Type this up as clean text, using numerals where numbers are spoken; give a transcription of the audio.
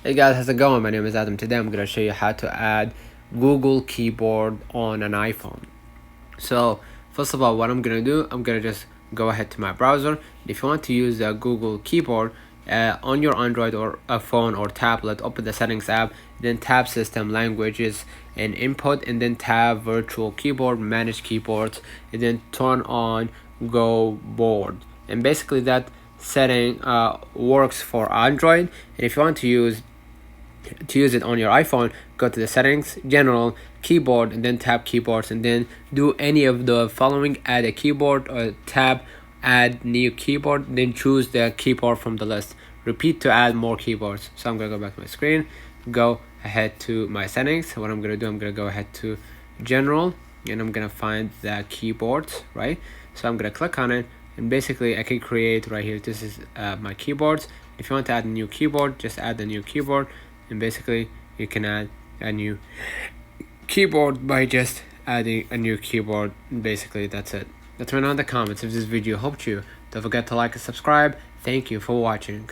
Hey guys, how's it going? My name is Adam. Today I'm going to show you how to add Google Keyboard on an iPhone. So first of all, what I'm going to do, I'm going to just go ahead to my browser. If you want to use the Google Keyboard on your Android or a phone or tablet, open the settings app, then tab system, languages and input, and then tab virtual keyboard, manage keyboards, and then turn on go board. And basically that setting works for Android. And if you want to use it on your iPhone, go to the settings, general, keyboard, and then tap keyboards, and then do any of the following: add a keyboard, or tab add new keyboard, then choose the keyboard from the list. Repeat to add more keyboards. So I'm gonna go back to my screen, go ahead to my settings. What I'm gonna do, I'm gonna go ahead to general, and I'm gonna find the keyboards, right? So I'm gonna click on it, and basically I can create right here. This is my keyboards. If you want to add a new keyboard, just add a new keyboard, and basically you can add a new keyboard by just adding a new keyboard. Basically that's it. Let me know in the comments if this video helped you. Don't forget to like and subscribe. Thank you for watching.